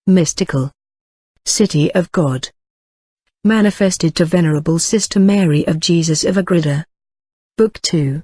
Mystical City of God. Manifested to Venerable Sister Mary of Jesus of Agreda. Book 2.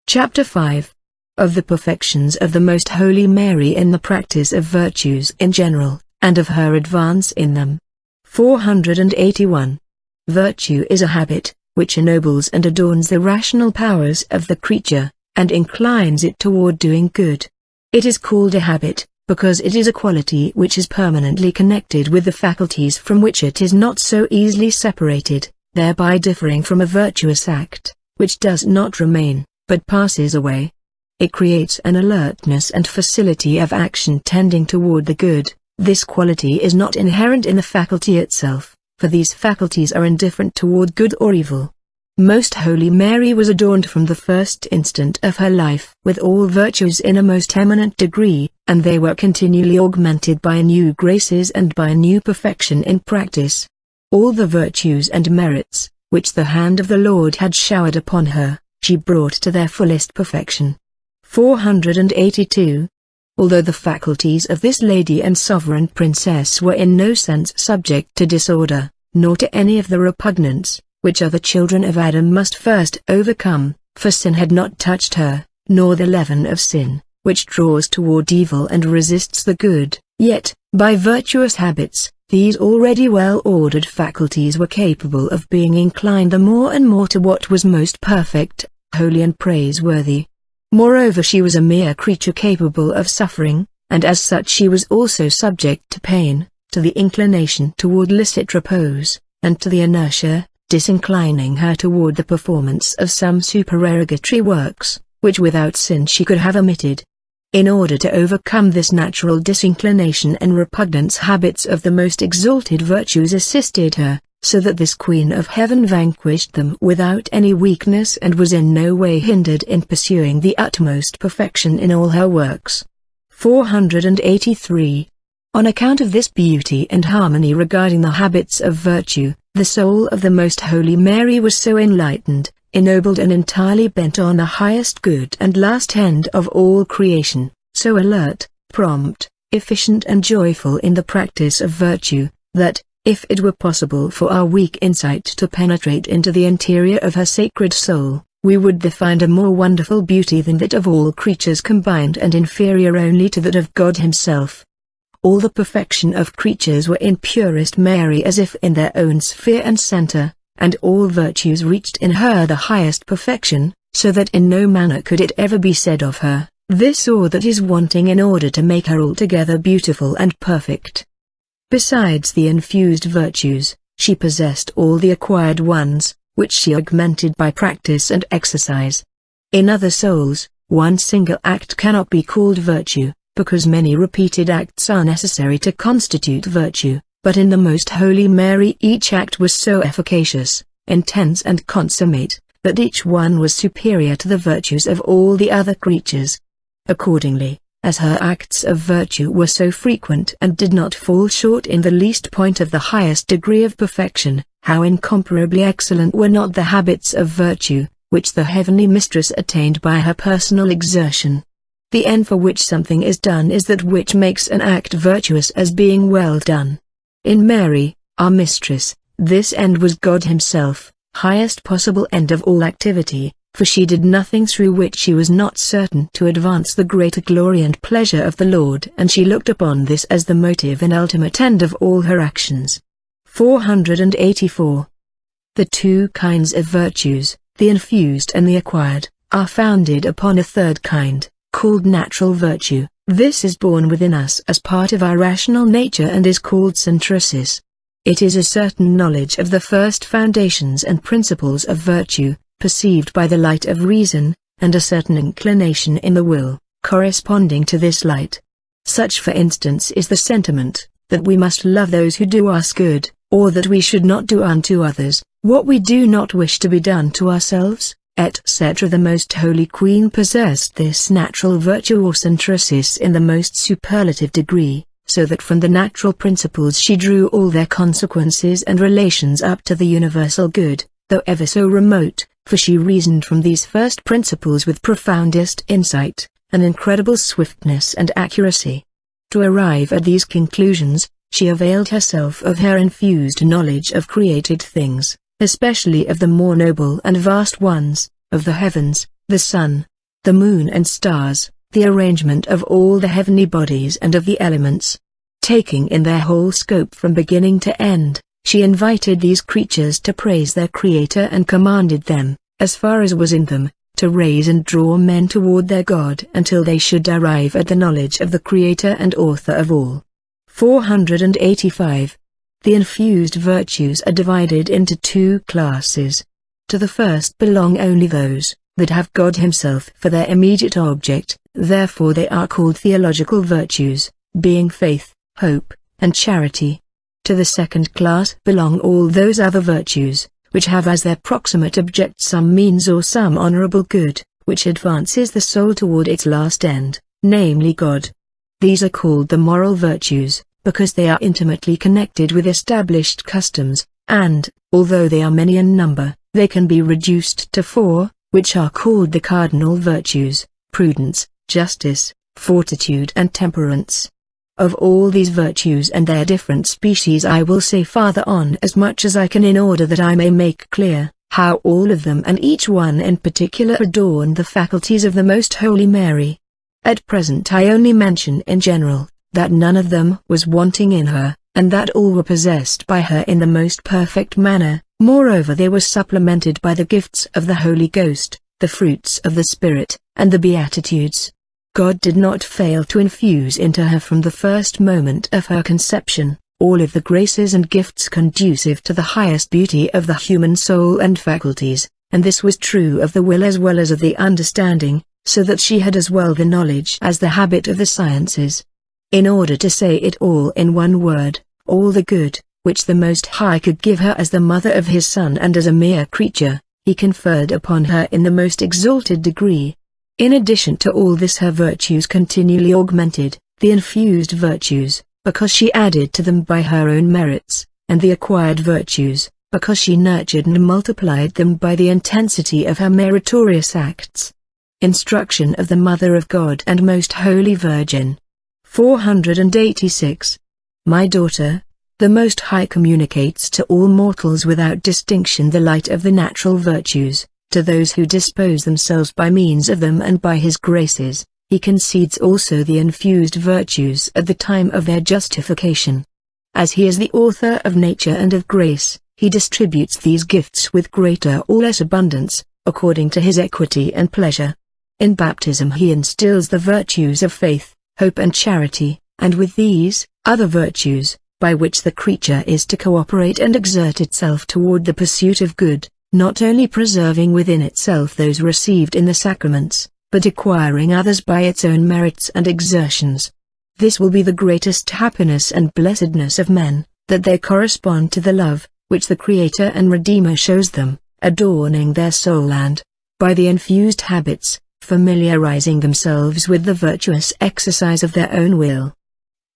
Chapter 5. Of the perfections of the Most Holy Mary in the practice of virtues in general, and of her advance in them. 481. Virtue is a habit, which ennobles and adorns the rational powers of the creature, and inclines it toward doing good. It is called a habit, because it is a quality which is permanently connected with the faculties from which it is not so easily separated, thereby differing from a virtuous act, which does not remain, but passes away. It creates an alertness and facility of action tending toward the good. This quality is not inherent in the faculty itself, for these faculties are indifferent toward good or evil. Most Holy Mary was adorned from the first instant of her life with all virtues in a most eminent degree, and they were continually augmented by new graces and by a new perfection in practice. All the virtues and merits, which the hand of the Lord had showered upon her, she brought to their fullest perfection. 482. Although the faculties of this lady and sovereign princess were in no sense subject to disorder, nor to any of the repugnance, which other children of Adam must first overcome, for sin had not touched her, nor the leaven of sin, which draws toward evil and resists the good, yet, by virtuous habits, these already well-ordered faculties were capable of being inclined the more and more to what was most perfect, holy and praiseworthy. Moreover, she was a mere creature capable of suffering, and as such she was also subject to pain, to the inclination toward licit repose, and to the inertia, disinclining her toward the performance of some supererogatory works, which without sin she could have omitted. In order to overcome this natural disinclination and repugnance, habits of the most exalted virtues assisted her, so that this Queen of Heaven vanquished them without any weakness and was in no way hindered in pursuing the utmost perfection in all her works. 483. On account of this beauty and harmony regarding the habits of virtue, the soul of the Most Holy Mary was so enlightened, ennobled and entirely bent on the highest good and last end of all creation, so alert, prompt, efficient and joyful in the practice of virtue, that, if it were possible for our weak insight to penetrate into the interior of her sacred soul, we would find a more wonderful beauty than that of all creatures combined and inferior only to that of God Himself. All the perfection of creatures were in purest Mary as if in their own sphere and center, and all virtues reached in her the highest perfection, so that in no manner could it ever be said of her, this or that is wanting in order to make her altogether beautiful and perfect. Besides the infused virtues, she possessed all the acquired ones, which she augmented by practice and exercise. In other souls, one single act cannot be called virtue, because many repeated acts are necessary to constitute virtue, but in the Most Holy Mary each act was so efficacious, intense and consummate, that each one was superior to the virtues of all the other creatures. Accordingly, as her acts of virtue were so frequent and did not fall short in the least point of the highest degree of perfection, how incomparably excellent were not the habits of virtue, which the Heavenly Mistress attained by her personal exertion. The end for which something is done is that which makes an act virtuous as being well done. In Mary, our Mistress, this end was God Himself, highest possible end of all activity, for she did nothing through which she was not certain to advance the greater glory and pleasure of the Lord, and she looked upon this as the motive and ultimate end of all her actions. 484. The two kinds of virtues, the infused and the acquired, are founded upon a third kind, called natural virtue. This is born within us as part of our rational nature and is called synthesis. It is a certain knowledge of the first foundations and principles of virtue, perceived by the light of reason, and a certain inclination in the will, corresponding to this light. Such for instance is the sentiment, that we must love those who do us good, or that we should not do unto others what we do not wish to be done to ourselves, etc. The Most Holy Queen possessed this natural virtue or synthesis in the most superlative degree, so that from the natural principles she drew all their consequences and relations up to the universal good, though ever so remote, for she reasoned from these first principles with profoundest insight, and incredible swiftness and accuracy. To arrive at these conclusions, she availed herself of her infused knowledge of created things, especially of the more noble and vast ones, of the heavens, the sun, the moon and stars, the arrangement of all the heavenly bodies and of the elements. Taking in their whole scope from beginning to end, she invited these creatures to praise their Creator and commanded them, as far as was in them, to raise and draw men toward their God until they should arrive at the knowledge of the Creator and Author of all. 485. The infused virtues are divided into two classes. To the first belong only those that have God Himself for their immediate object, therefore they are called theological virtues, being faith, hope, and charity. To the second class belong all those other virtues, which have as their proximate object some means or some honorable good, which advances the soul toward its last end, namely God. These are called the moral virtues, because they are intimately connected with established customs, and, although they are many in number, they can be reduced to four, which are called the cardinal virtues: prudence, justice, fortitude and temperance. Of all these virtues and their different species I will say farther on as much as I can, in order that I may make clear how all of them and each one in particular adorn the faculties of the Most Holy Mary. At present I only mention in general, that none of them was wanting in her, and that all were possessed by her in the most perfect manner. Moreover, they were supplemented by the gifts of the Holy Ghost, the fruits of the Spirit, and the Beatitudes. God did not fail to infuse into her from the first moment of her conception, all of the graces and gifts conducive to the highest beauty of the human soul and faculties, and this was true of the will as well as of the understanding, so that she had as well the knowledge as the habit of the sciences. In order to say it all in one word, all the good, which the Most High could give her as the mother of His Son and as a mere creature, He conferred upon her in the most exalted degree. In addition to all this, her virtues continually augmented, the infused virtues, because she added to them by her own merits, and the acquired virtues, because she nurtured and multiplied them by the intensity of her meritorious acts. Instruction of the Mother of God and Most Holy Virgin. 486. My daughter, the Most High communicates to all mortals without distinction the light of the natural virtues. To those who dispose themselves by means of them and by His graces, He concedes also the infused virtues at the time of their justification. As He is the author of nature and of grace, He distributes these gifts with greater or less abundance, according to His equity and pleasure. In baptism He instills the virtues of faith, hope and charity, and with these, other virtues, by which the creature is to cooperate and exert itself toward the pursuit of good, not only preserving within itself those received in the sacraments, but acquiring others by its own merits and exertions. This will be the greatest happiness and blessedness of men, that they correspond to the love, which the Creator and Redeemer shows them, adorning their soul and, by the infused habits, familiarizing themselves with the virtuous exercise of their own will.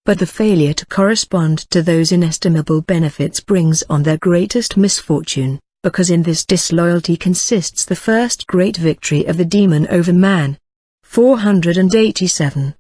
But the failure to correspond to those inestimable benefits brings on their greatest misfortune, because in this disloyalty consists the first great victory of the demon over man. 487.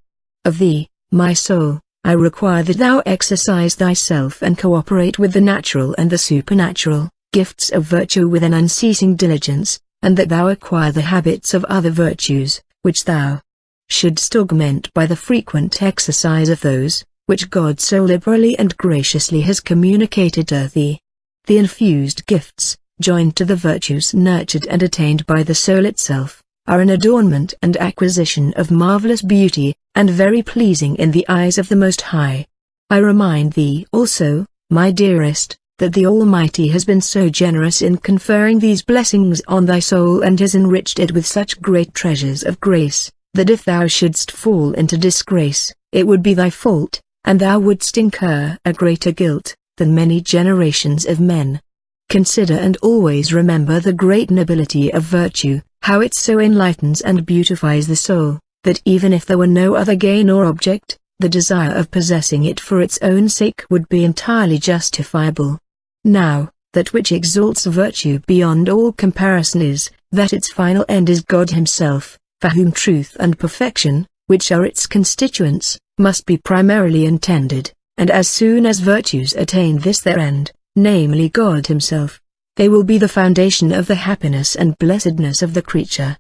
Of thee, my soul, I require that thou exercise thyself and cooperate with the natural and the supernatural gifts of virtue with an unceasing diligence, and that thou acquire the habits of other virtues, which thou shouldst augment by the frequent exercise of those, which God so liberally and graciously has communicated to thee. The infused gifts, joined to the virtues nurtured and attained by the soul itself, are an adornment and acquisition of marvelous beauty, and very pleasing in the eyes of the Most High. I remind thee also, my dearest, that the Almighty has been so generous in conferring these blessings on thy soul and has enriched it with such great treasures of grace, that if thou shouldst fall into disgrace, it would be thy fault, and thou wouldst incur a greater guilt than many generations of men. Consider and always remember the great nobility of virtue, how it so enlightens and beautifies the soul, that even if there were no other gain or object, the desire of possessing it for its own sake would be entirely justifiable. Now, that which exalts virtue beyond all comparison is, that its final end is God Himself, for whom truth and perfection, which are its constituents, must be primarily intended, and as soon as virtues attain this their end, namely God himself, they will be the foundation of the happiness and blessedness of the creature.